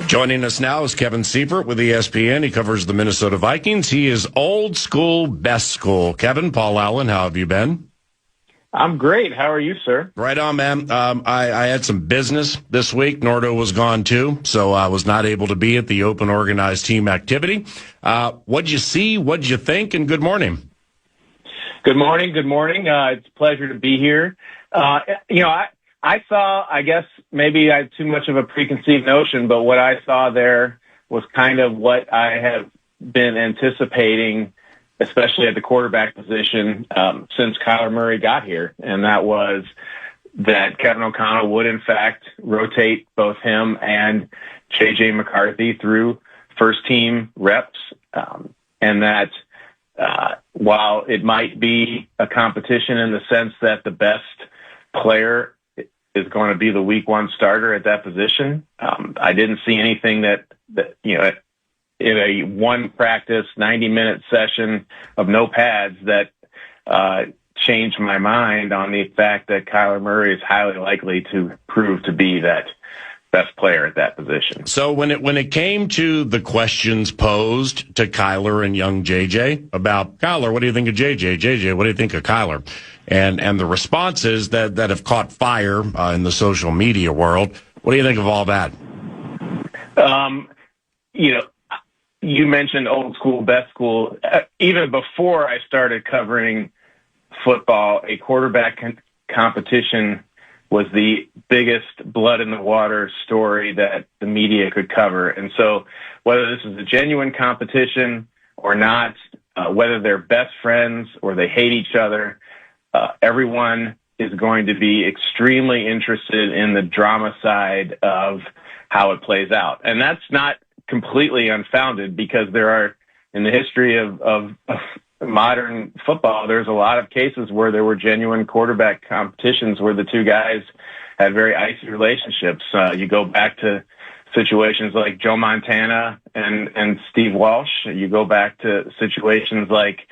Joining us now is Kevin Seifert with ESPN. He covers the Minnesota Vikings. He is old school, best school. Kevin, Paul Allen, how have you been? I'm great. How are you, sir? Right on, man. I had some business this week. Nordo was gone, too, so I was not able to be at the open organized team activity. What'd you see? What'd you think? And good morning. Good morning. Good morning. It's a pleasure to be here. I saw, I guess maybe I had too much of a preconceived notion, but what I saw there was kind of what I have been anticipating, especially at the quarterback position, since Kyler Murray got here. And that was that Kevin O'Connell would, in fact, rotate both him and J.J. McCarthy through first-team reps, and that while it might be a competition in the sense that the best player is going to be the week one starter at that position, I didn't see anything that in a one practice 90-minute session of no pads that changed my mind on the fact that Kyler Murray is highly likely to prove to be that best player at that position. So when it came to the questions posed to Kyler and young JJ about Kyler, what do you think of JJ? JJ, what do you think of Kyler? And the responses that have caught fire in the social media world, what do you think of all that? You mentioned old school, best school. Even before I started covering football, a quarterback competition was the biggest blood in the water story that the media could cover. And so whether this is a genuine competition or not, whether they're best friends or they hate each other, everyone is going to be extremely interested in the drama side of how it plays out. And that's not completely unfounded, because there are, in the history of modern football, there's a lot of cases where there were genuine quarterback competitions where the two guys had very icy relationships. You go back to situations like Joe Montana and Steve Walsh. You go back to situations like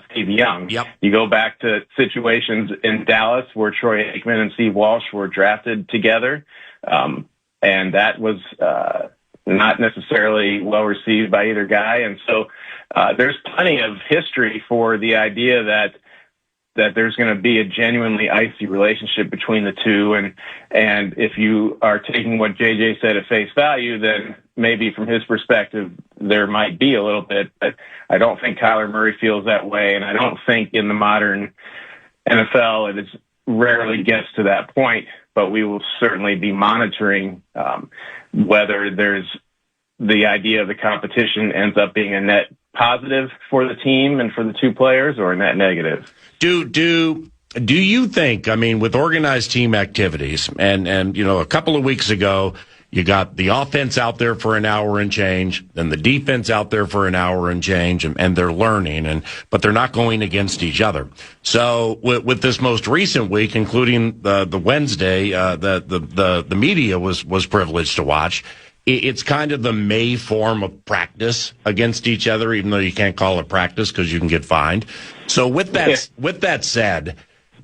Steve Young. Yep. You go back to situations in Dallas where Troy Aikman and Steve Walsh were drafted together, and that was not necessarily well received by either guy. And so there's plenty of history for the idea that there's going to be a genuinely icy relationship between the two. And if you are taking what JJ said at face value, then maybe from his perspective, there might be a little bit, but I don't think Kyler Murray feels that way. And I don't think in the modern NFL, it rarely gets to that point, but we will certainly be monitoring whether there's the idea of the competition ends up being a net positive for the team and for the two players, or a net negative. Do you think, I mean, with organized team activities, and a couple of weeks ago, you got the offense out there for an hour and change, then the defense out there for an hour and change, and they're learning, but they're not going against each other. So with this most recent week, including the Wednesday, the media was privileged to watch. It's kind of the May form of practice against each other, even though you can't call it practice because you can get fined. So with that said,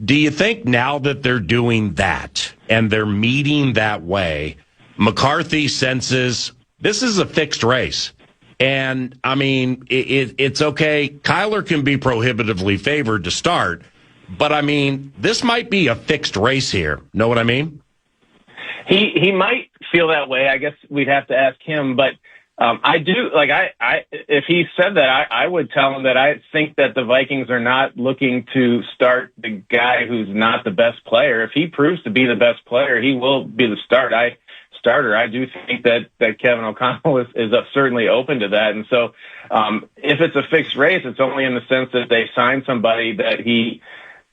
do you think now that they're doing that and they're meeting that way, McCarthy senses this is a fixed race? And, I mean, it's okay. Kyler can be prohibitively favored to start, but, I mean, this might be a fixed race here. Know what I mean? He might feel that way. I guess we'd have to ask him, but I do, if he said that, I would tell him that I think that the Vikings are not looking to start the guy who's not the best player. If he proves to be the best player, he will be the starter. I do think that Kevin O'Connell is certainly open to that. And so if it's a fixed race, it's only in the sense that they signed somebody that he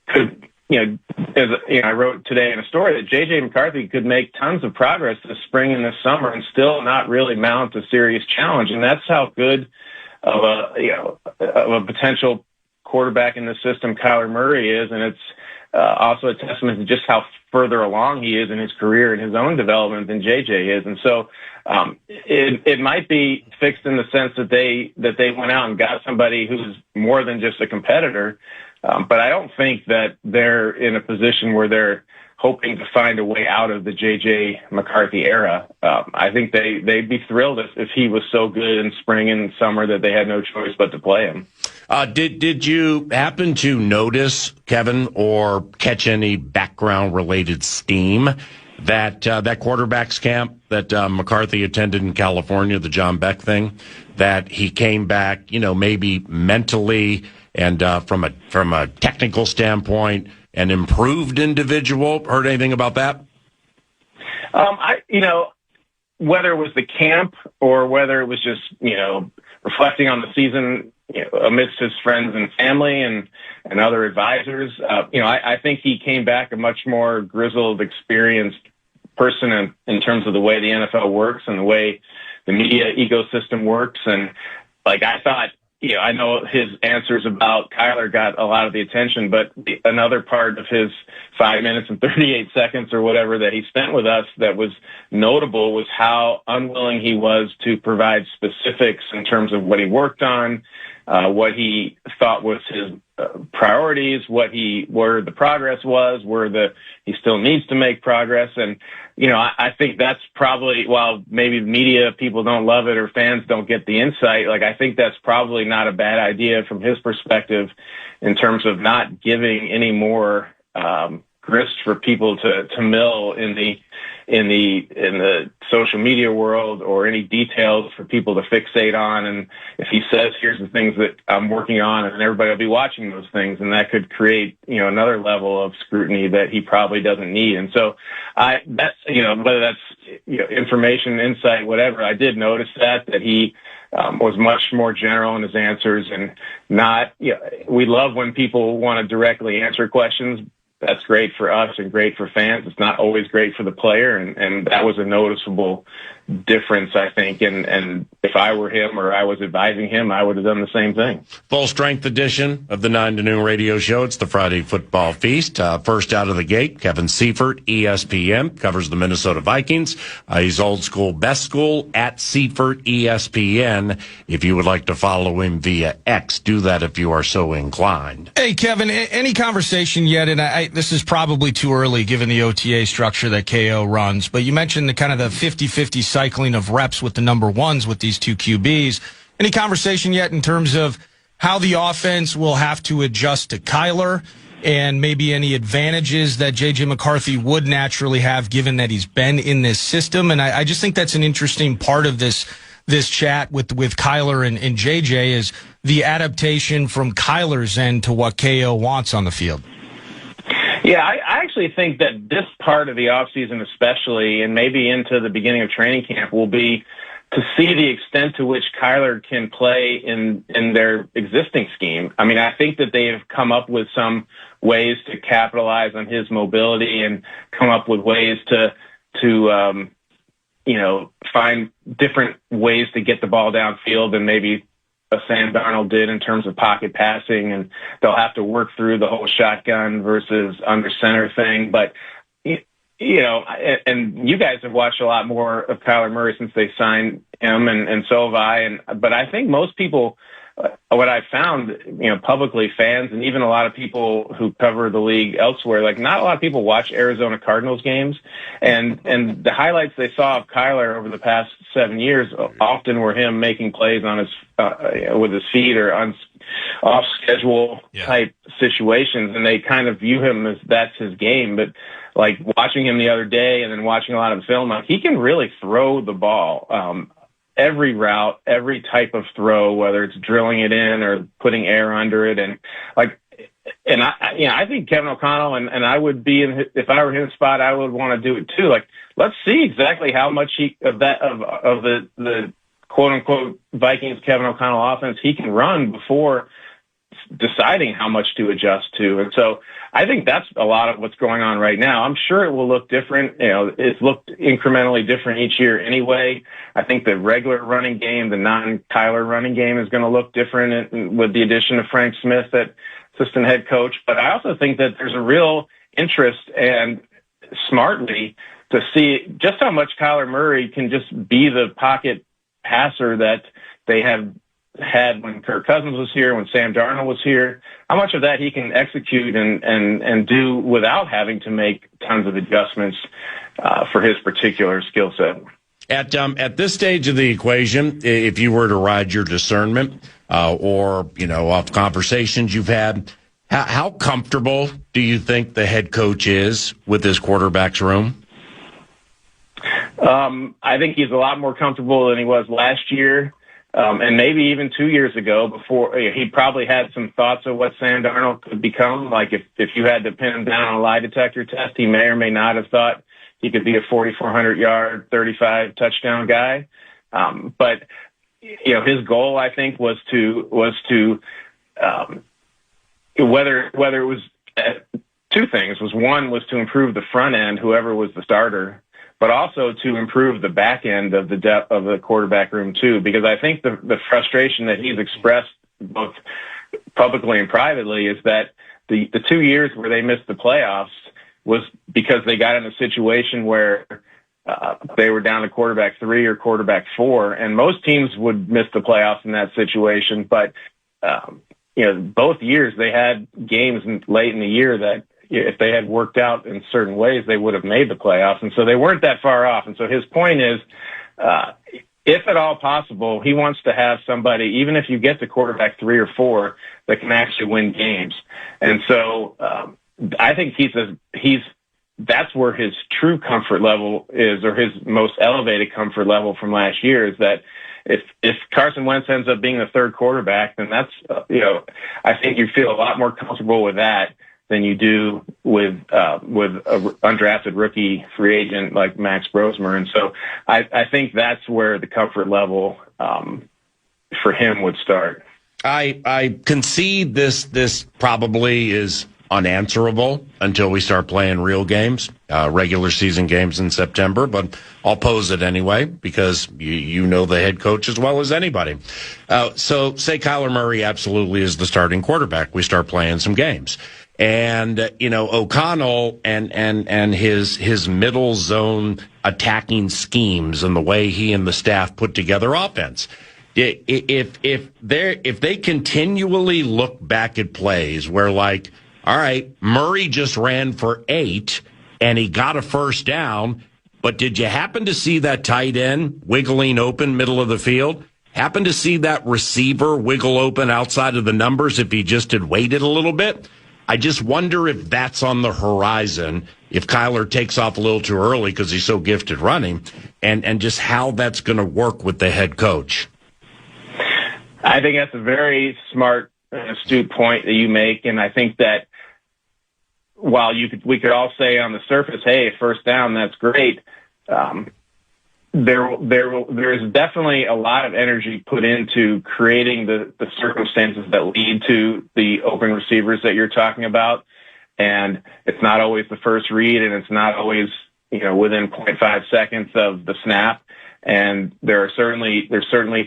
could, I wrote today in a story that J.J. McCarthy could make tons of progress this spring and this summer and still not really mount a serious challenge. And that's how good of a potential quarterback in the system Kyler Murray is. And it's also a testament to just how further along he is in his career and his own development than JJ is. And so it might be fixed in the sense that they went out and got somebody who's more than just a competitor. But I don't think that they're in a position where they're hoping to find a way out of the J.J. McCarthy era. I think they'd be thrilled if he was so good in spring and summer that they had no choice but to play him. Did you happen to notice, Kevin, or catch any background-related steam that quarterbacks camp that McCarthy attended in California, the John Beck thing, that he came back, maybe mentally and from a technical standpoint, an improved individual? Heard anything about that? Whether it was the camp or whether it was just, reflecting on the season, amidst his friends and family and other advisors, I think he came back a much more grizzled, experienced person in terms of the way the NFL works and the way the media ecosystem works. And I thought, I know his answers about Kyler got a lot of the attention, but another part of his 5 minutes and 38 seconds or whatever that he spent with us that was notable was how unwilling he was to provide specifics in terms of what he worked on, what he thought was his priorities, where the progress was, he still needs to make progress. And, I think that's probably, while maybe the media people don't love it or fans don't get the insight, I think that's probably not a bad idea from his perspective in terms of not giving any more grist for people to mill in the social media world, or any details for people to fixate on. And if he says, here's the things that I'm working on, and everybody will be watching those things, and that could create, another level of scrutiny that he probably doesn't need. And so whether that's, information, insight, whatever, I did notice that he was much more general in his answers, and not, we love when people want to directly answer questions. That's great for us and great for fans. It's not always great for the player, and that was a noticeable difference, I think. And if I were him or I was advising him, I would have done the same thing. Full strength edition of the 9 to noon radio show. It's the Friday Football Feast. First out of the gate, Kevin Seifert, ESPN, covers the Minnesota Vikings. He's old school, best school, at Seifert ESPN. If you would like to follow him via X, do that if you are so inclined. Hey, Kevin, any conversation yet? And this is probably too early given the OTA structure that KO runs, but you mentioned the kind of the 50-50 cycling of reps with the number ones with these two QBs. Any conversation yet in terms of how the offense will have to adjust to Kyler, and maybe any advantages that J.J. McCarthy would naturally have given that he's been in this system? And I just think that's an interesting part of this chat with Kyler and J.J. is the adaptation from Kyler's end to what KO wants on the field. Yeah, I actually think that this part of the offseason especially, and maybe into the beginning of training camp, will be to see the extent to which Kyler can play in their existing scheme. I mean, I think that they have come up with some ways to capitalize on his mobility and come up with ways to find different ways to get the ball downfield than maybe Sam Darnold did in terms of pocket passing, and they'll have to work through the whole shotgun versus under center thing. But, and you guys have watched a lot more of Kyler Murray since they signed him, and so have I. But I think most people, what I've found, publicly, fans and even a lot of people who cover the league elsewhere, not a lot of people watch Arizona Cardinals games, and the highlights they saw of Kyler over the past 7 years often were him making plays on his with his feet or off schedule type situations, and they kind of view him as that's his game. But watching him the other day and then watching a lot of the film, he can really throw the ball. Every route, every type of throw, whether it's drilling it in or putting air under it. And I think Kevin O'Connell and I would be if I were in his spot, I would want to do it too. Let's see exactly how much of the quote unquote Vikings Kevin O'Connell offense he can run before deciding how much to adjust to. And so I think that's a lot of what's going on right now. I'm sure it will look different. It's looked incrementally different each year anyway. I think the regular running game, the non-Kyler running game, is going to look different with the addition of Frank Smith at assistant head coach. But I also think that there's a real interest, and smartly, to see just how much Kyler Murray can just be the pocket passer that they have had when Kirk Cousins was here, when Sam Darnold was here, how much of that he can execute and do without having to make tons of adjustments for his particular skill set. At this stage of the equation, if you were to ride your discernment or, off conversations you've had, how comfortable do you think the head coach is with his quarterback's room? I think he's a lot more comfortable than he was last year, and maybe even 2 years ago. Before he probably had some thoughts of what Sam Darnold could become. Like if you had to pin him down on a lie detector test, he may or may not have thought he could be a 4,400-yard, 35 touchdown guy. But his goal, I think, was to whether it was two things. One was to improve the front end, whoever was the starter, but also to improve the back end of the depth of the quarterback room too. Because I think the frustration that he's expressed both publicly and privately is that the 2 years where they missed the playoffs was because they got in a situation where they were down to quarterback 3 or quarterback 4, and most teams would miss the playoffs in that situation. But both years they had games late in the year that if they had worked out in certain ways, they would have made the playoffs, and so they weren't that far off. And so his point is, if at all possible, he wants to have somebody, even if you get to quarterback 3 or 4, that can actually win games. And so I think that's where his true comfort level is, or his most elevated comfort level from last year, is that if Carson Wentz ends up being the third quarterback, then that's, I think you feel a lot more comfortable with that than you do with a undrafted rookie free agent like Max Brosmer. And so I think that's where the comfort level for him would start. I concede this probably is unanswerable until we start playing real games, regular season games in September, but I'll pose it anyway because you know the head coach as well as anybody. So say Kyler Murray absolutely is the starting quarterback. We start playing some games. And, O'Connell and his middle zone attacking schemes and the way he and the staff put together offense. If they continually look back at plays where, like, all right, Murray just ran for 8 and he got a first down, but did you happen to see that tight end wiggling open middle of the field? Happen to see that receiver wiggle open outside of the numbers if he just had waited a little bit? I just wonder if that's on the horizon, if Kyler takes off a little too early because he's so gifted running, and just how that's going to work with the head coach. I think that's a very smart and astute point that you make, and I think that while we could all say on the surface, hey, first down, that's great, there is definitely a lot of energy put into creating the circumstances that lead to the open receivers that you're talking about. And it's not always the first read, and it's not always, within 0.5 seconds of the snap. And there's certainly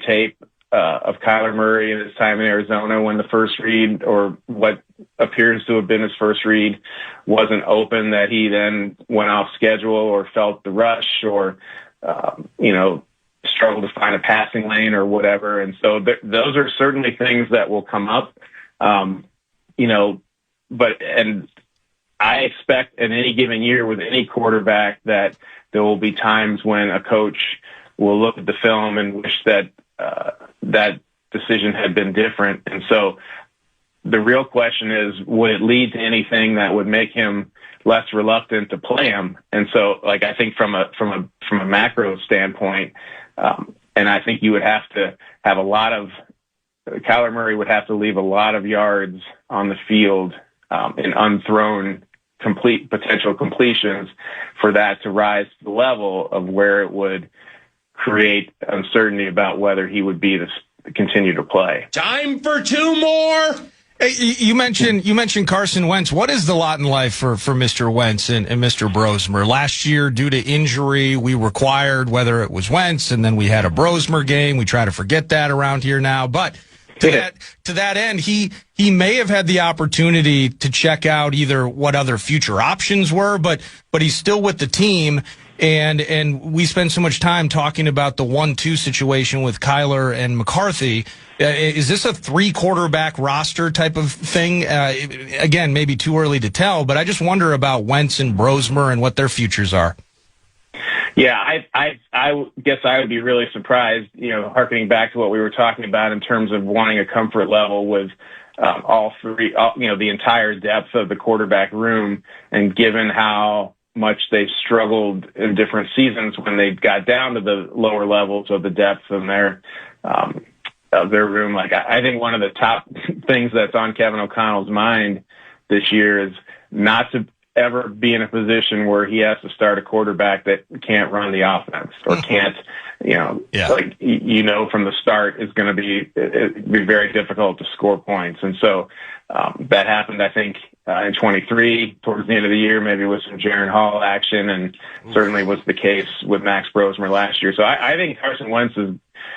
tape of Kyler Murray in his time in Arizona when the first read, or what appears to have been his first read, wasn't open, that he then went off schedule or felt the rush or struggle to find a passing lane or whatever. And so those are certainly things that will come up, and I expect in any given year with any quarterback that there will be times when a coach will look at the film and wish that that decision had been different. And so the real question is, would it lead to anything that would make him less reluctant to play him? And so, I think from a macro standpoint, and I think you would have to have Kyler Murray would have to leave a lot of yards on the field in unthrown potential completions for that to rise to the level of where it would create uncertainty about whether he would be to continue to play. Time for 2 more. Hey, you mentioned Carson Wentz. What is the lot in life for Mr. Wentz and Mr. Brosmer? Last year, due to injury, we required whether it was Wentz, and then we had a Brosmer game. We try to forget that around here now. But to that end, he may have had the opportunity to check out either what other future options were, but he's still with the team. And we spend so much time talking about the 1-2 situation with Kyler and McCarthy. Is this a 3-quarterback roster type of thing? Again, maybe too early to tell, but I just wonder about Wentz and Brosmer and what their futures are. Yeah, I guess I would be really surprised, harkening back to what we were talking about in terms of wanting a comfort level with all three, the entire depth of the quarterback room, and given how much they've struggled in different seasons when they got down to the lower levels of the depth in of their room. Like, I think one of the top things that's on Kevin O'Connell's mind this year is not to ever be in a position where he has to start a quarterback that can't run the offense or can't, from the start is going to be very difficult to score points. And so that happened, I think, in 23 towards the end of the year, maybe with some Jaron Hall action, and certainly was the case with Max Brosmer last year. So I think Carson Wentz is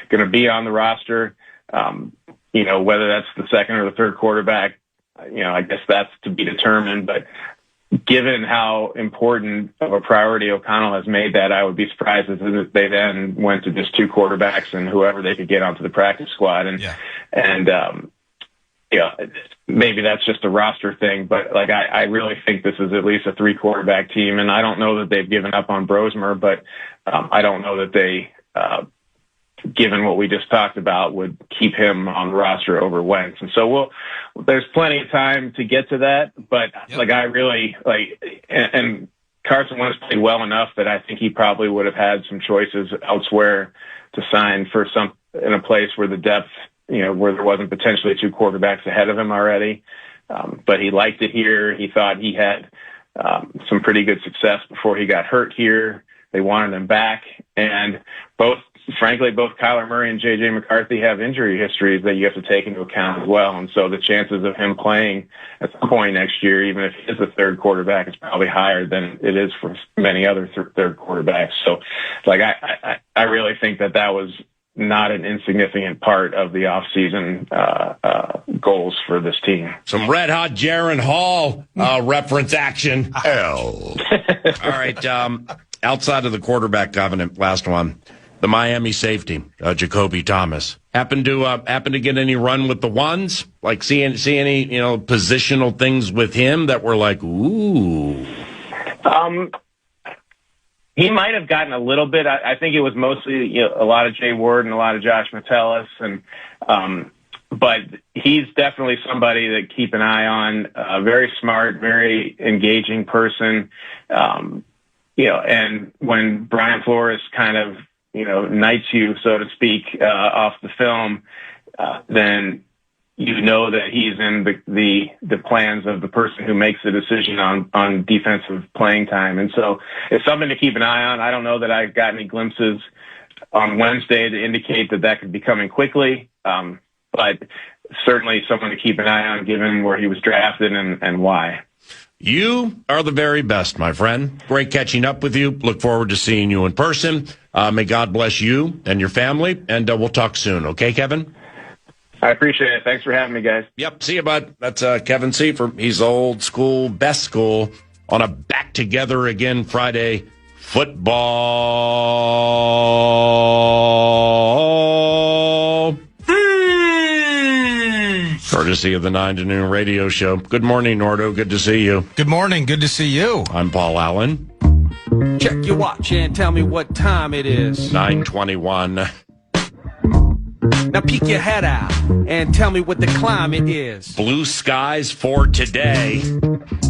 going to be on the roster. Whether that's the second or the third quarterback, I guess that's to be determined. But given how important of a priority O'Connell has made that, I would be surprised if they then went to just 2 quarterbacks and whoever they could get onto the practice squad. Maybe that's just a roster thing, but I really think this is at least a 3-quarterback team. And I don't know that they've given up on Brosmer, but I don't know that they, given what we just talked about, would keep him on the roster over Wentz. And so there's plenty of time to get to that, but I really and Carson Wentz played well enough that I think he probably would have had some choices elsewhere to sign for in a place where the depth, where there wasn't potentially 2 quarterbacks ahead of him already. But he liked it here. He thought he had some pretty good success before he got hurt here. They wanted him back, and both Kyler Murray and J.J. McCarthy have injury histories that you have to take into account as well. And so the chances of him playing at some point next year, even if he is a third quarterback, is probably higher than it is for many other third quarterbacks. So, I really think that was not an insignificant part of the offseason goals for this team. Some red-hot Jaron Hall reference action. All right, outside of the quarterback covenant, last one. The Miami safety, Jacoby Thomas, happen to get any run with the ones? See any positional things with him that were like, ooh? He might have gotten a little bit. I think it was mostly a lot of Jay Ward and a lot of Josh Metellus, but he's definitely somebody to keep an eye on. Very smart, very engaging person. And when Brian Flores kind of knights you, so to speak, off the film, then that he's in the plans of the person who makes the decision on defensive playing time. And so it's something to keep an eye on. I don't know that I got any glimpses on Wednesday to indicate that could be coming quickly, but certainly someone to keep an eye on given where he was drafted and why. You are the very best, my friend. Great catching up with you. Look forward to seeing you in person. May God bless you and your family, and we'll talk soon. Okay, Kevin? I appreciate it. Thanks for having me, guys. Yep. See you, bud. That's Kevin Seifert. He's old school, best school, on a Back Together Again Friday football. Courtesy of the 9 to Noon radio show. Good morning, Nordo. Good to see you. Good morning. Good to see you. I'm Paul Allen. Check your watch and tell me what time it is. 9:21. Now peek your head out and tell me what the climate is. Blue skies for today,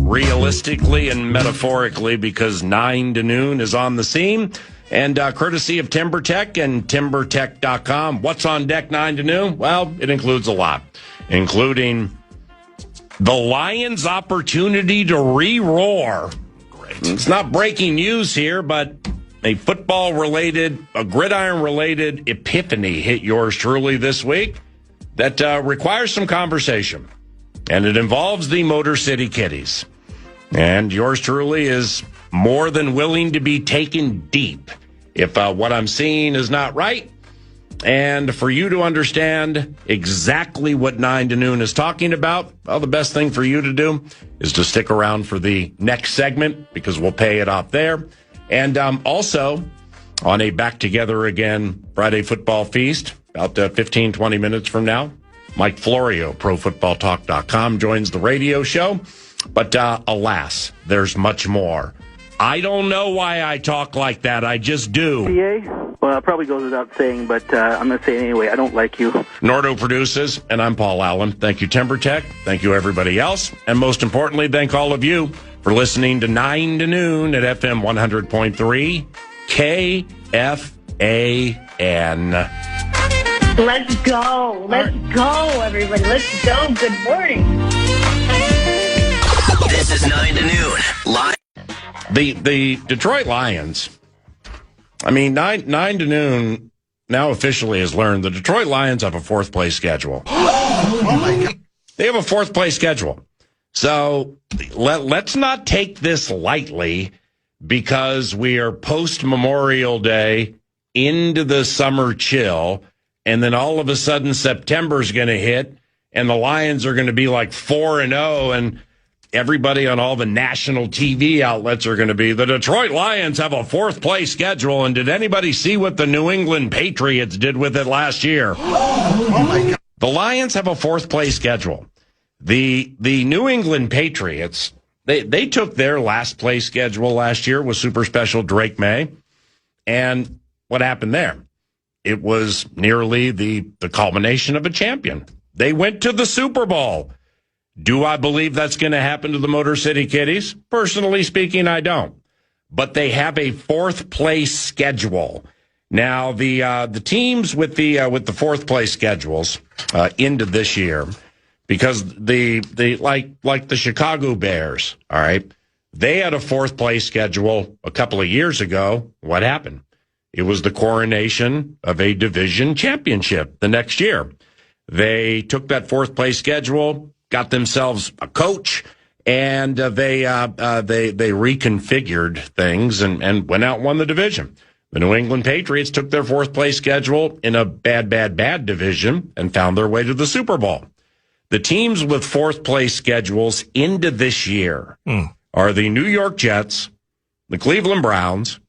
realistically and metaphorically, because 9 to Noon is on the scene. And courtesy of TimberTech and TimberTech.com. What's on deck 9 to Noon? Well, it includes a lot, including the Lions' opportunity to re-roar. Great. It's not breaking news here, but a gridiron-related epiphany hit yours truly this week that requires some conversation. And it involves the Motor City Kitties. And yours truly is more than willing to be taken deep if what I'm seeing is not right. And for you to understand exactly what 9 to Noon is talking about, well, the best thing for you to do is to stick around for the next segment, because we'll pay it off there. And also on a Back Together Again Friday football feast, about 15, 20 minutes from now, Mike Florio, ProFootballTalk.com, joins the radio show. But alas, there's much more. I don't know why I talk like that. I just do. PA? Well, it probably goes without saying, but I'm going to say it anyway. I don't like you. Nordo produces, and I'm Paul Allen. Thank you, Timber Tech. Thank you, everybody else. And most importantly, thank all of you for listening to 9 to Noon at FM 100.3 KFAN. Let's go. Let's go, everybody. Let's go. Good morning. This is 9 to Noon. Live. The Detroit Lions, 9 to Noon now officially has learned the Detroit Lions have a fourth-place schedule. Oh, my God. They have a fourth-place schedule. So let's not take this lightly because we are post-Memorial Day into the summer chill, and then all of a sudden September's going to hit, and the Lions are going to be like 4-0, and everybody on all the national TV outlets are going to be, the Detroit Lions have a fourth-place schedule, and did anybody see what the New England Patriots did with it last year? Oh, my God. The Lions have a fourth-place schedule. The New England Patriots, they took their last-place schedule last year with super special Drake May, and what happened there? It was nearly the culmination of a champion. They went to the Super Bowl. Do I believe that's going to happen to the Motor City Kitties? Personally speaking, I don't. But they have a fourth place schedule. Now, the teams with the fourth place schedules into this year, because the like the Chicago Bears, all right, they had a fourth place schedule a couple of years ago. What happened? It was the coronation of a division championship the next year. They took that fourth place schedule, got themselves a coach, and they reconfigured things and went out and won the division. The New England Patriots took their fourth place schedule in a bad division and found their way to the Super Bowl. The teams with fourth place schedules into this year are the New York Jets, the Cleveland Browns,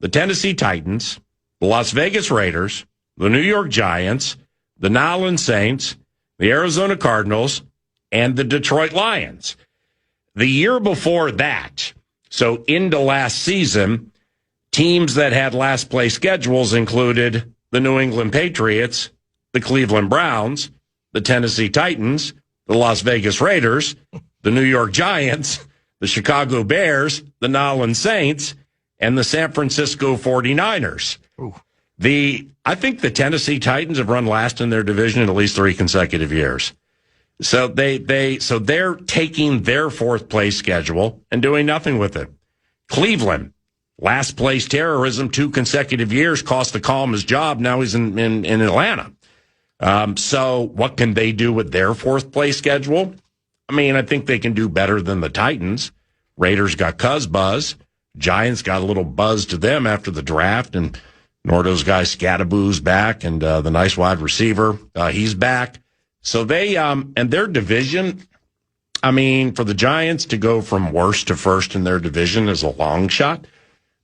the Tennessee Titans, the Las Vegas Raiders, the New York Giants, the New Orleans Saints, the Arizona Cardinals, and the Detroit Lions. The year before that, so into last season, teams that had last place schedules included the New England Patriots, the Cleveland Browns, the Tennessee Titans, the Las Vegas Raiders, the New York Giants, the Chicago Bears, the New Orleans Saints, and the San Francisco 49ers. Ooh. I think the Tennessee Titans have run last in their division in at least 3 consecutive years. So they're taking their fourth place schedule and doing nothing with it. Cleveland, last place terrorism 2 consecutive years, cost the Calm his job. Now he's in Atlanta. So what can they do with their fourth place schedule? I think they can do better than the Titans. Raiders got cuz buzz. Giants got a little buzz to them after the draft, and Nordo's guy Scadaboo's back, and the nice wide receiver, he's back. So they, and their division, for the Giants to go from worst to first in their division is a long shot.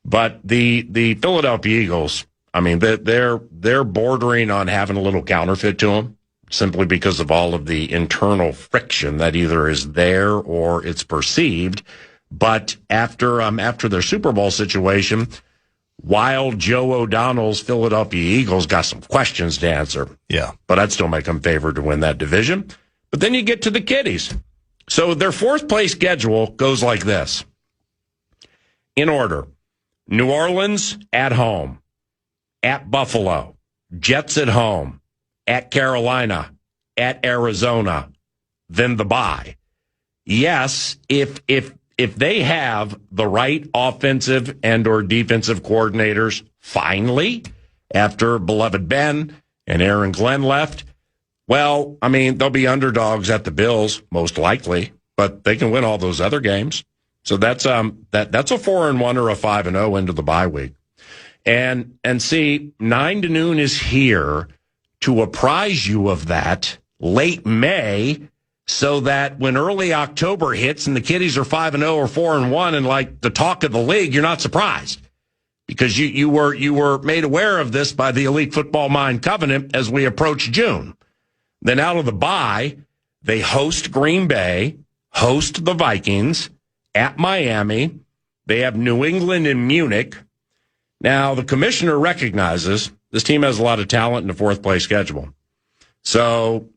But the Philadelphia Eagles, they're bordering on having a little counterfeit to them simply because of all of the internal friction that either is there or it's perceived. But after their Super Bowl situation, Wild Joe O'Donnell's Philadelphia Eagles got some questions to answer. Yeah. But I'd still make them favored to win that division. But then you get to the Kitties. So their fourth place schedule goes like this. In order: New Orleans at home, at Buffalo, Jets at home, at Carolina, at Arizona, then the bye. Yes, if they have the right offensive and or defensive coordinators, finally, after beloved Ben and Aaron Glenn left, well, they'll be underdogs at the Bills, most likely, but they can win all those other games. So that's a 4-1 or a 5-0 into the bye week. And see, 9 to Noon is here to apprise you of that late May, so that when early October hits and the Kitties are 5-0 or 4-1 and like the talk of the league, you're not surprised. because you were made aware of this by the Elite Football Mind Covenant as we approach June. Then out of the bye, they host Green Bay, host the Vikings, at Miami. They have New England and Munich. Now, the commissioner recognizes this team has a lot of talent in the fourth-place schedule. So,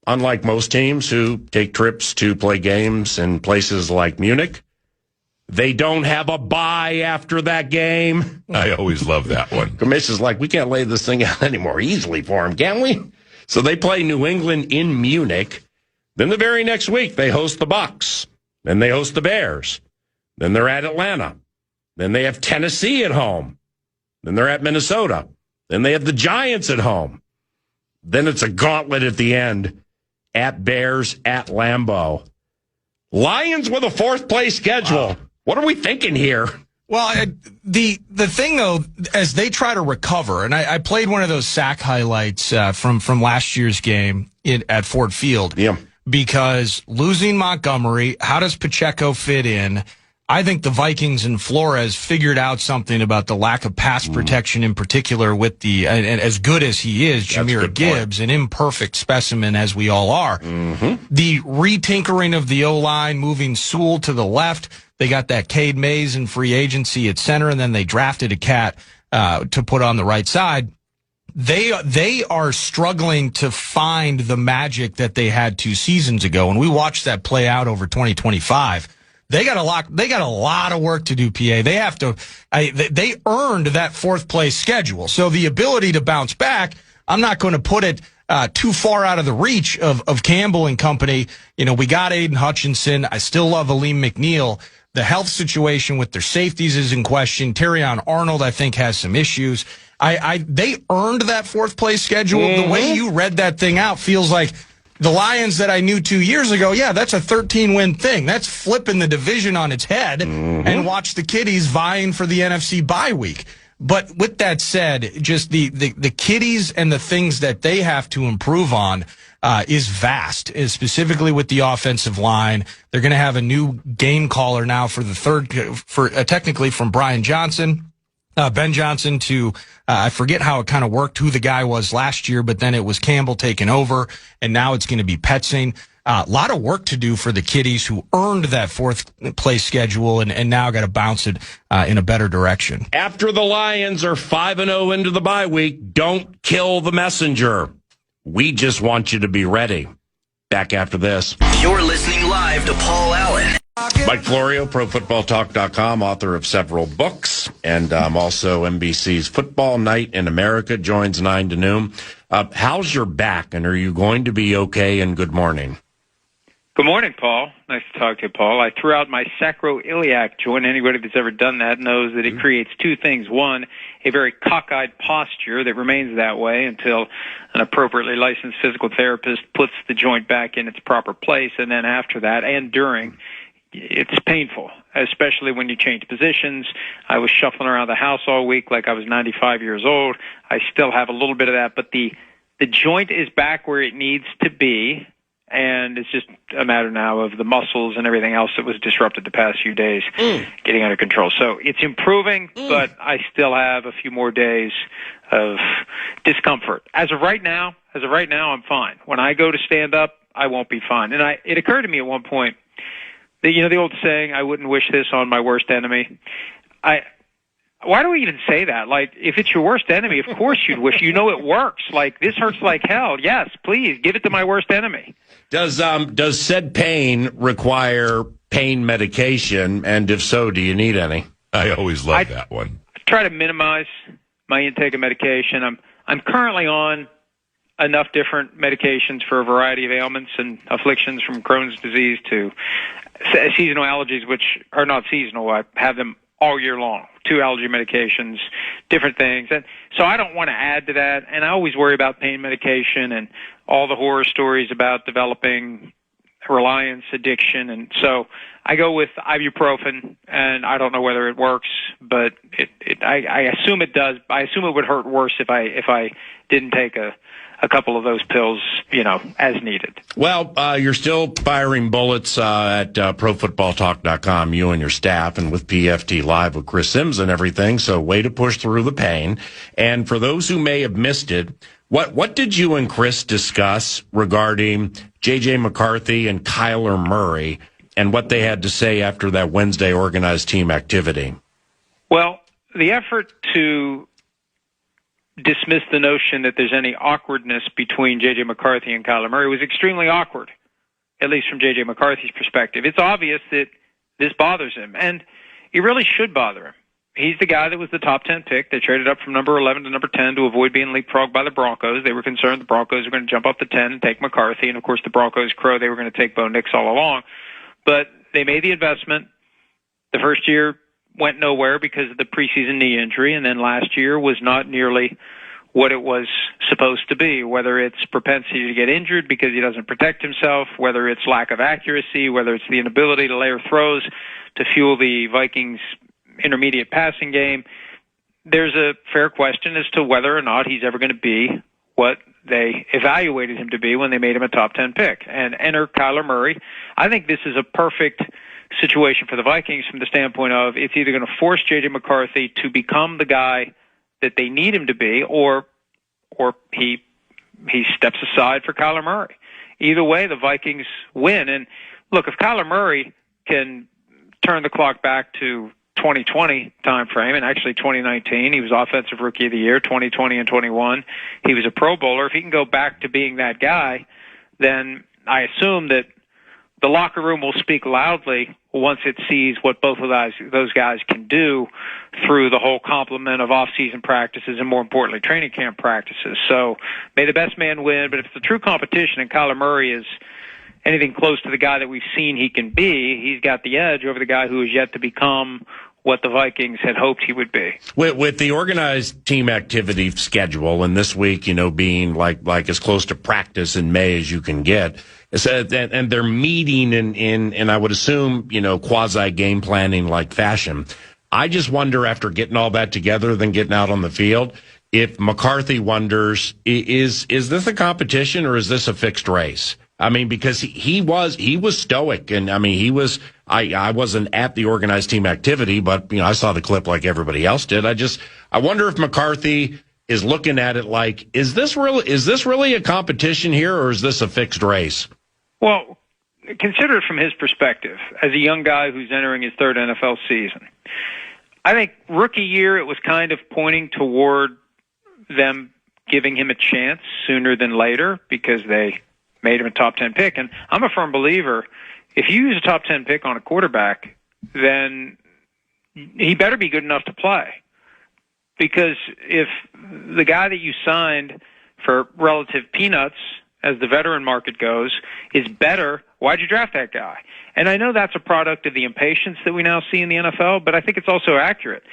unlike most teams who take trips to play games in places like Munich, they don't have a bye after that game. I always love that one. Commissioner's like, we can't lay this thing out any more easily for them, can we? So they play New England in Munich. Then the very next week, they host the Bucs. Then they host the Bears. Then they're at Atlanta. Then they have Tennessee at home. Then they're at Minnesota. Then they have the Giants at home. Then it's a gauntlet at the end. At Bears, at Lambeau. Lions with a fourth-place schedule. Wow. What are we thinking here? Well, the thing, though, as they try to recover, and I played one of those sack highlights from last year's game at Ford Field. Yeah. Because losing Montgomery, how does Pacheco fit in? I think the Vikings and Flores figured out something about the lack of pass protection in particular with and as good as he is, Jahmyr Gibbs, an imperfect specimen as we all are. Mm-hmm. The retinkering of the O-line, moving Sewell to the left. They got that Cade Mays in free agency at center, and then they drafted a cat to put on the right side. They are struggling to find the magic that they had 2 seasons ago, and we watched that play out over 2025. They got a lot of work to do, PA. They have to. They earned that fourth place schedule, so the ability to bounce back. I'm not going to put it too far out of the reach of Campbell and company. You know, we got Aiden Hutchinson. I still love Aleem McNeil. The health situation with their safeties is in question. Terrion Arnold, I think, has some issues. They earned that fourth place schedule. Mm-hmm. The way you read that thing out feels like the Lions that I knew 2 years ago. Yeah, that's a 13-win thing. That's flipping the division on its head and watch the kiddies vying for the NFC bye week. But with that said, just the kiddies and the things that they have to improve on is vast, specifically with the offensive line. They're going to have a new game caller now for the technically from Brian Johnson, Ben Johnson to, I forget how it kind of worked, who the guy was last year, but then it was Campbell taking over, and now it's going to be Petzing. A lot of work to do for the kiddies who earned that fourth place schedule and now got to bounce it in a better direction. After the Lions are 5-0 into the bye week, don't kill the messenger. We just want you to be ready. Back after this. You're listening live to Paul Allen. Mike Florio, ProFootballTalk.com, author of several books, and also NBC's Football Night in America joins 9 to noon. How's your back, and are you going to be okay? And good morning. Good morning, Paul. Nice to talk to you, Paul. I threw out my sacroiliac joint. Anybody that's ever done that knows that it creates two things. One, a very cockeyed posture that remains that way until an appropriately licensed physical therapist puts the joint back in its proper place. And then after that and during, it's painful, especially when you change positions. I was shuffling around the house all week like I was 95 years old. I still have a little bit of that, but the joint is back where it needs to be. And it's just a matter now of the muscles and everything else that was disrupted the past few days getting under control. So it's improving, but I still have a few more days of discomfort. As of right now, I'm fine. When I go to stand up, I won't be fine. And it occurred to me at one point that, you know, the old saying, I wouldn't wish this on my worst enemy. Why do we even say that? Like, if it's your worst enemy, of course you'd wish. You know it works. Like, this hurts like hell. Yes, please, give it to my worst enemy. Does said pain require pain medication? And if so, do you need any? I always love that one. I try to minimize my intake of medication. I'm currently on enough different medications for a variety of ailments and afflictions, from Crohn's disease to seasonal allergies, which are not seasonal. I have them all year long, 2 allergy medications, different things. And so I don't want to add to that. And I always worry about pain medication and all the horror stories about developing reliance, addiction. And so I go with ibuprofen, and I don't know whether it works, but I assume it does. I assume it would hurt worse if I didn't take a a couple of those pills, as needed. Well, you're still firing bullets at ProFootballTalk.com, you and your staff, and with PFT Live with Chris Sims and everything. So way to push through the pain. And for those who may have missed it, what did you and Chris discuss regarding J.J. McCarthy and Kyler Murray and what they had to say after that Wednesday organized team activity? Well, the effort to dismiss the notion that there's any awkwardness between J.J. McCarthy and Kyler Murray was extremely awkward, at least from J.J. McCarthy's perspective. It's obvious that this bothers him, and it really should bother him. He's the guy that was the top 10 pick. They traded up from number 11 to number 10 to avoid being leapfrogged by the Broncos. They were concerned the Broncos were going to jump up to 10 and take McCarthy, and of course the Broncos crow they were going to take Bo Nix all along. But they made the investment. The first year went nowhere because of the preseason knee injury, and then last year was not nearly what it was supposed to be, whether it's propensity to get injured because he doesn't protect himself, whether it's lack of accuracy, whether it's the inability to layer throws to fuel the Vikings' intermediate passing game. There's a fair question as to whether or not he's ever going to be what they evaluated him to be when they made him a top 10 pick. And enter Kyler Murray. I think this is a perfect situation for the Vikings from the standpoint of it's either going to force J.J. McCarthy to become the guy that they need him to be, or he steps aside for Kyler Murray. Either way, the Vikings win. And look, if Kyler Murray can turn the clock back to 2020 time frame, and actually 2019, he was Offensive Rookie of the Year, 2020 and 21, he was a Pro Bowler. If he can go back to being that guy, then I assume that the locker room will speak loudly once it sees what both of those guys can do through the whole complement of off-season practices and, more importantly, training camp practices. So may the best man win, but if it's a true competition and Kyler Murray is anything close to the guy that we've seen he can be, he's got the edge over the guy who is yet to become what the Vikings had hoped he would be. With the organized team activity schedule, and this week, being like as close to practice in May as you can get, and they're meeting in I would assume, quasi game planning like fashion. I just wonder, after getting all that together, then getting out on the field, if McCarthy wonders, is this a competition or is this a fixed race? I mean, because he was stoic, and I mean, I wasn't at the organized team activity, but I saw the clip like everybody else did. I wonder if McCarthy is looking at it like, is this really a competition here, or is this a fixed race? Well, consider it from his perspective as a young guy who's entering his third NFL season. I think rookie year, it was kind of pointing toward them giving him a chance sooner than later because they made him a top 10 pick. And I'm a firm believer, if you use a top 10 pick on a quarterback, then he better be good enough to play. Because if the guy that you signed for relative peanuts, as the veteran market goes, is better, why'd you draft that guy? And I know that's a product of the impatience that we now see in the NFL, but I think it's also accurate.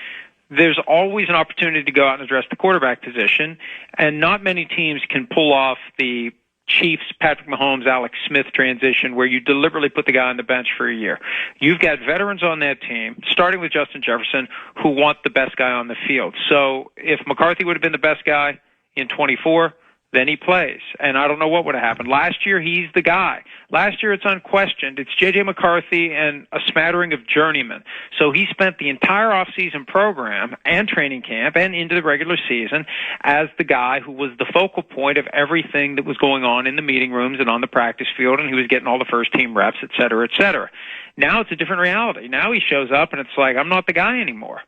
There's always an opportunity to go out and address the quarterback position, and not many teams can pull off the Chiefs, Patrick Mahomes, Alex Smith transition where you deliberately put the guy on the bench for a year. You've got veterans on that team, starting with Justin Jefferson, who want the best guy on the field. So if McCarthy would have been the best guy in 24, then he plays. And I don't know what would have happened. Last year, he's the guy. Last year, it's unquestioned. It's J.J. McCarthy and a smattering of journeymen. So he spent the entire offseason program and training camp and into the regular season as the guy who was the focal point of everything that was going on in the meeting rooms and on the practice field, and he was getting all the first-team reps, et cetera, et cetera. Now it's a different reality. Now he shows up, and it's like, I'm not the guy anymore.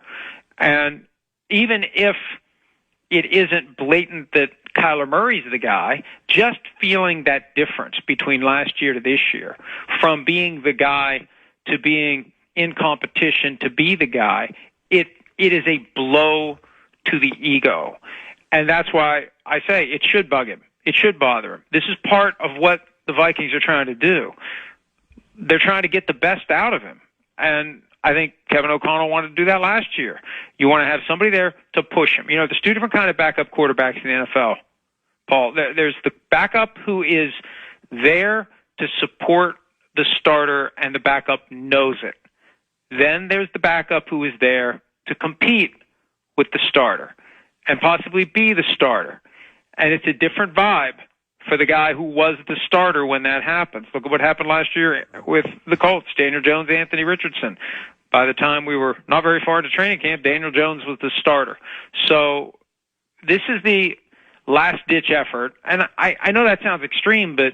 And even if it isn't blatant that Kyler Murray's the guy, just feeling that difference between last year to this year, from being the guy to being in competition to be the guy, it is a blow to the ego. And that's why I say it should bug him. It should bother him. This is part of what the Vikings are trying to do. They're trying to get the best out of him. And I think Kevin O'Connell wanted to do that last year. You want to have somebody there to push him. There's two different kind of backup quarterbacks in the NFL, Paul. There's the backup who is there to support the starter, and the backup knows it. Then there's the backup who is there to compete with the starter and possibly be the starter. And it's a different vibe for the guy who was the starter when that happens. Look at what happened last year with the Colts, Daniel Jones, Anthony Richardson. By the time we were not very far into training camp, Daniel Jones was the starter. So this is the last-ditch effort. And I know that sounds extreme, but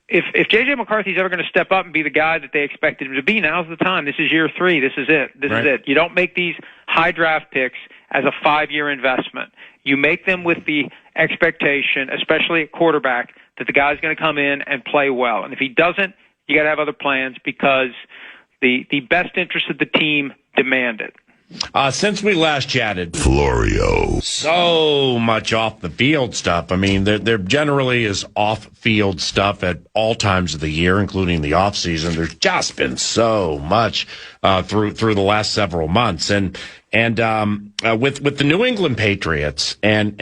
if J.J. McCarthy's ever going to step up and be the guy that they expected him to be, now's the time. This is year 3. This is it. This is it. You don't make these high draft picks as a 5-year investment. You make them with the expectation, especially at quarterback, that the guy's going to come in and play well. And if he doesn't, you got to have other plans because the best interest of the team demand it. Since we last chatted, Florio, so much off the field stuff. I mean, there generally is off field stuff at all times of the year, including the off season. There's just been so much through the last several months, and with the New England Patriots and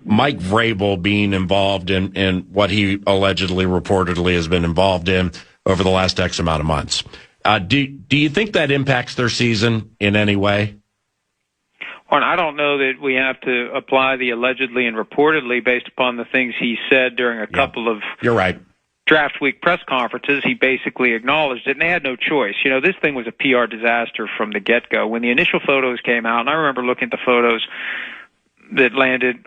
Mike Vrabel being involved in what he allegedly, reportedly has been involved in over the last X amount of months. Do you think that impacts their season in any way? Well, I don't know that we have to apply the allegedly and reportedly based upon the things he said during a couple of You're right. draft week press conferences. He basically acknowledged it, and they had no choice. You know, this thing was a PR disaster from the get-go. When the initial photos came out, and I remember looking at the photos that landed,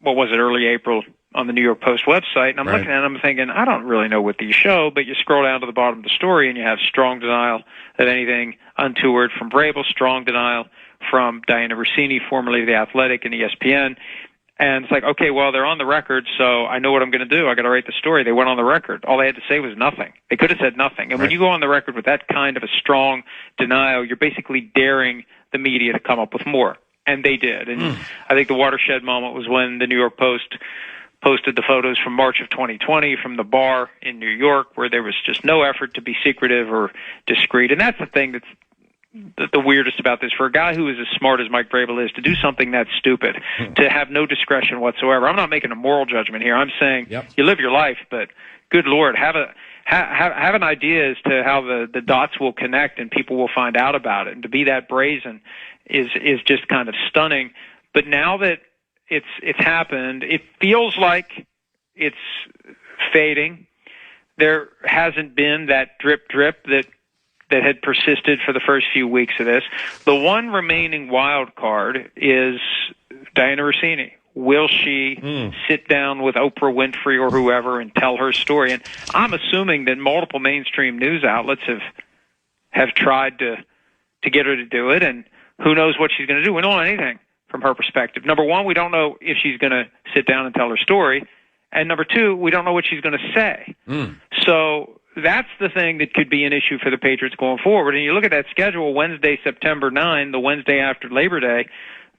early April on the New York Post website, and I'm looking at them thinking, I don't really know what these show, but you scroll down to the bottom of the story and you have strong denial of anything untoward from Vrabel, strong denial from Diana Rossini, formerly of The Athletic and ESPN, and it's like, okay, well, they're on the record, so I know what I'm going to do. I got to write the story. They went on the record. All they had to say was nothing. They could have said nothing. And when you go on the record with that kind of a strong denial, you're basically daring the media to come up with more. And they did. And I think the watershed moment was when the New York Post posted the photos from March of 2020 from the bar in New York, where there was just no effort to be secretive or discreet. And that's the thing that's the weirdest about this. For a guy who is as smart as Mike Vrabel is, to do something that stupid, to have no discretion whatsoever. I'm not making a moral judgment here. I'm saying you live your life, but good Lord, have an idea as to how the dots will connect and people will find out about it. And to be that brazen is just kind of stunning. But now that it's happened, it feels like it's fading. There hasn't been that drip that had persisted for the first few weeks of this. The one remaining wild card is Diana Rossini. Will she sit down with Oprah Winfrey or whoever and tell her story? And I'm assuming that multiple mainstream news outlets have tried to get her to do it, and who knows what she's going to do. We don't know anything from her perspective. Number one, we don't know if she's going to sit down and tell her story. And number two, we don't know what she's going to say. So that's the thing that could be an issue for the Patriots going forward. And you look at that schedule, Wednesday, September 9, the Wednesday after Labor Day,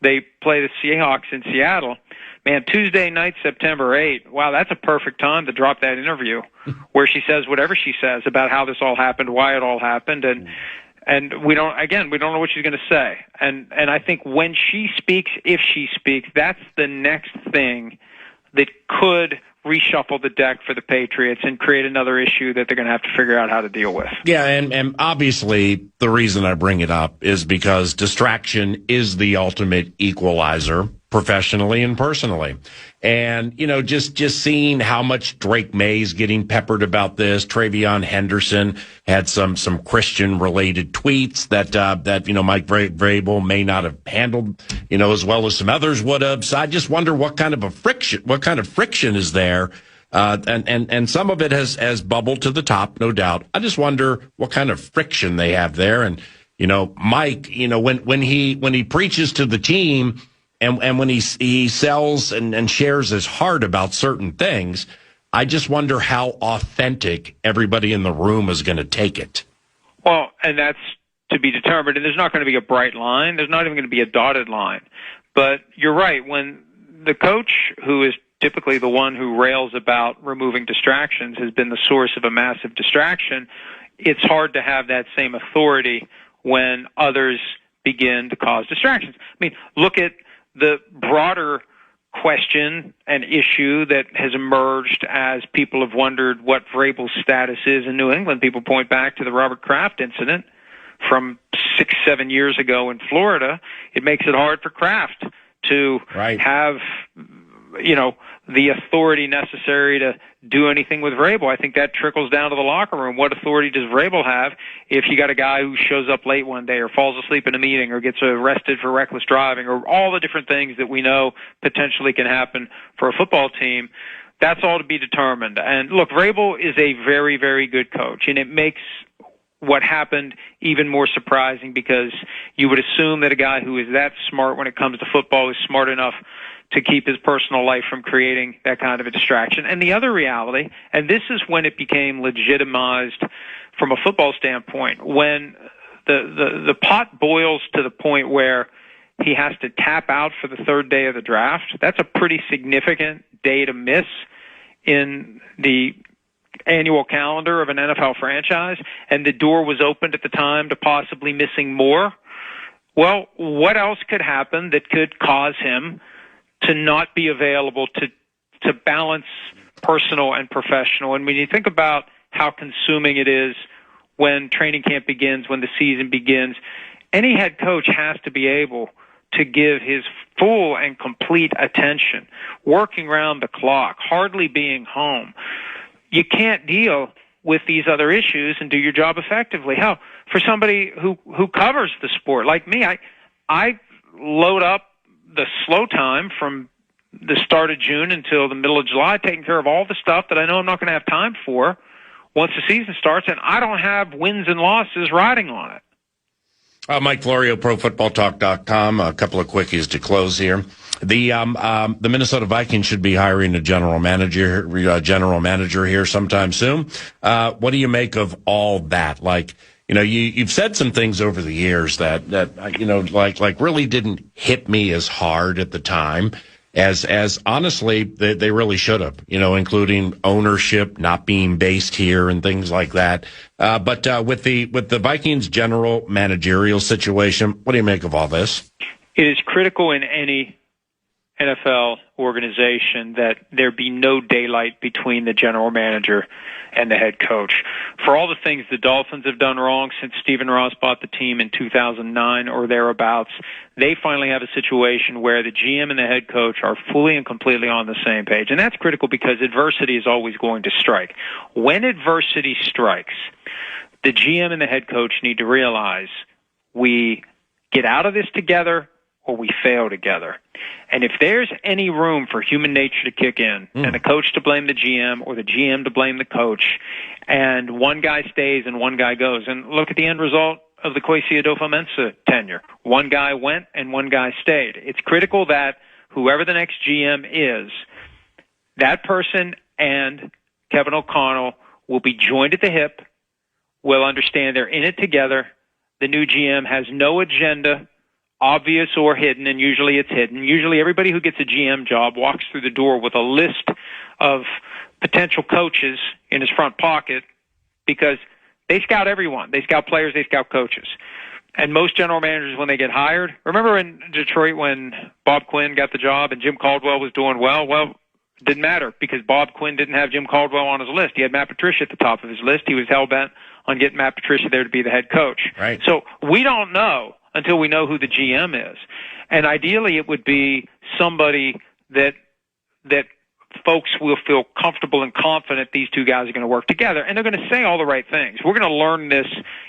they play the Seahawks in Seattle. Man, Tuesday night, September 8, wow, that's a perfect time to drop that interview where she says whatever she says about how this all happened, why it all happened, and we don't know what she's going to say. And I think when she speaks, if she speaks, that's the next thing that could reshuffle the deck for the Patriots and create another issue that they're going to have to figure out how to deal with. Yeah, and obviously the reason I bring it up is because distraction is the ultimate equalizer, professionally and personally. And, you know, just seeing how much Drake May's getting peppered about this. Travion Henderson had some Christian-related tweets that, you know, Mike Vrabel may not have handled, you know, as well as some others would have. So I just wonder what kind of friction is there. And some of it has bubbled to the top, no doubt. I just wonder what kind of friction they have there. And, you know, Mike, you know, when he preaches to the team, and when he sells and shares his heart about certain things, I just wonder how authentic everybody in the room is going to take it. Well, and that's to be determined. And there's not going to be a bright line. There's not even going to be a dotted line. But you're right. When the coach, who is typically the one who rails about removing distractions, has been the source of a massive distraction, it's hard to have that same authority when others begin to cause distractions. I mean, look at the broader question and issue that has emerged as people have wondered what Vrabel's status is in New England. People point back to the Robert Kraft incident from 6-7 years ago in Florida. It makes it hard for Kraft to have the authority necessary to do anything with Vrabel. I think that trickles down to the locker room. What authority does Vrabel have if you got a guy who shows up late one day or falls asleep in a meeting or gets arrested for reckless driving or all the different things that we know potentially can happen for a football team? That's all to be determined. And look, Vrabel is a very, very good coach, and it makes what happened even more surprising because you would assume that a guy who is that smart when it comes to football is smart enough to keep his personal life from creating that kind of a distraction. And the other reality, and this is when it became legitimized from a football standpoint, when the pot boils to the point where he has to tap out for the third day of the draft, that's a pretty significant day to miss in the annual calendar of an NFL franchise, and the door was opened at the time to possibly missing more. Well, what else could happen that could cause him to not be available to balance personal and professional? And when you think about how consuming it is when training camp begins, when the season begins, any head coach has to be able to give his full and complete attention, working around the clock, hardly being home. You can't deal with these other issues and do your job effectively. Hell, for somebody who covers the sport like me, I load up the slow time from the start of June until the middle of July, taking care of all the stuff that I know I'm not going to have time for once the season starts, and I don't have wins and losses riding on it. Mike Florio, ProFootballTalk.com. A couple of quickies to close here. The Minnesota Vikings should be hiring a general manager here sometime soon. What do you make of all that? Like, you've said some things over the years that really didn't hit me as hard at the time as honestly they really should have, including ownership not being based here and things like that. But with the Vikings general managerial situation, what do you make of all this? It is critical in any NFL organization that there be no daylight between the general manager and the head coach. For all the things the Dolphins have done wrong since Stephen Ross bought the team in 2009 or thereabouts, they finally have a situation where the GM and the head coach are fully and completely on the same page. And that's critical because adversity is always going to strike. When adversity strikes, the GM and the head coach need to realize we get out of this together or we fail together. And if there's any room for human nature to kick in and the coach to blame the GM or the GM to blame the coach and one guy stays and one guy goes, and look at the end result of the Kwesi Adolfo-Mensah tenure. One guy went and one guy stayed. It's critical that whoever the next GM is, that person and Kevin O'Connell will be joined at the hip, will understand they're in it together. The new GM has no agenda, obvious or hidden, and usually it's hidden. Usually everybody who gets a GM job walks through the door with a list of potential coaches in his front pocket because they scout everyone. They scout players, they scout coaches. And most general managers, when they get hired, remember in Detroit when Bob Quinn got the job and Jim Caldwell was doing well? Well, it didn't matter because Bob Quinn didn't have Jim Caldwell on his list. He had Matt Patricia at the top of his list. He was hell-bent on getting Matt Patricia there to be the head coach. Right. So we don't know until we know who the GM is. And ideally it would be somebody that folks will feel comfortable and confident these two guys are going to work together. And they're going to say all the right things. We're going to learn this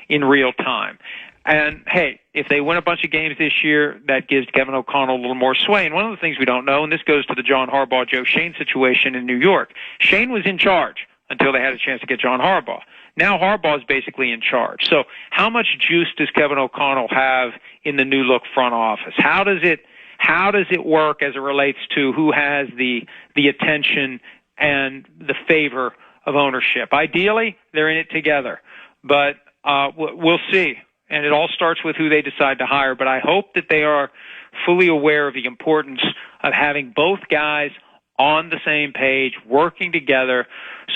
in real time. And, hey, if they win a bunch of games this year, that gives Kevin O'Connell a little more sway. And one of the things we don't know, and this goes to the John Harbaugh, Joe Schoen situation in New York, Schoen was in charge until they had a chance to get John Harbaugh. Now Harbaugh is basically in charge. So how much juice does Kevin O'Connell have in the new look front office? How does it work as it relates to who has the attention and the favor of ownership? Ideally, they're in it together, but we'll see. And it all starts with who they decide to hire. But I hope that they are fully aware of the importance of having both guys on the same page, working together,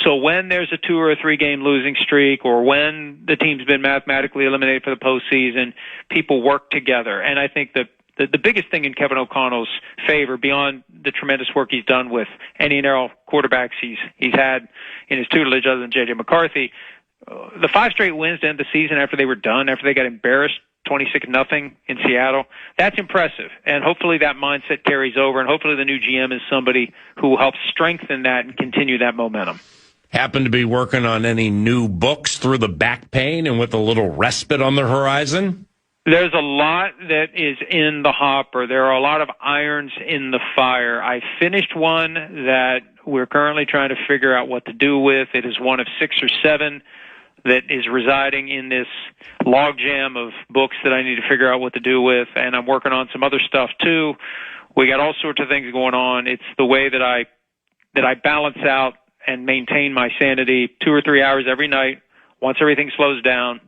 so when there's a 2 or 3 game losing streak or when the team's been mathematically eliminated for the postseason, people work together. And I think that the biggest thing in Kevin O'Connell's favor, beyond the tremendous work he's done with any and all quarterbacks he's had in his tutelage other than J.J. McCarthy, the 5 straight wins to end the season after they were done, after they got embarrassed 26-0 in Seattle. That's impressive, and hopefully that mindset carries over, and hopefully the new GM is somebody who will help strengthen that and continue that momentum. Happen to be working on any new books through the back pain and with a little respite on the horizon? There's a lot that is in the hopper. There are a lot of irons in the fire. I finished one that we're currently trying to figure out what to do with. It is one of 6 or 7 that is residing in this logjam of books that I need to figure out what to do with, and I'm working on some other stuff too. We got all sorts of things going on. It's the way that I balance out and maintain my sanity 2 or 3 hours every night once everything slows down.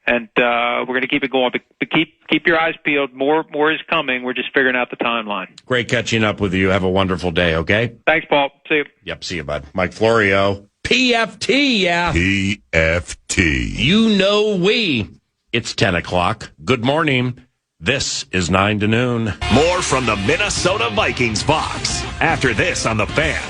And we're going to keep it going. But keep your eyes peeled. More is coming. We're just figuring out the timeline. Great catching up with you. Have a wonderful day, okay? Thanks, Paul. See you. Yep, see you, bud. Mike Florio. PFT, yeah. PFT. You know we. It's 10 o'clock. Good morning. This is 9 to noon. More from the Minnesota Vikings box after this on The Fan.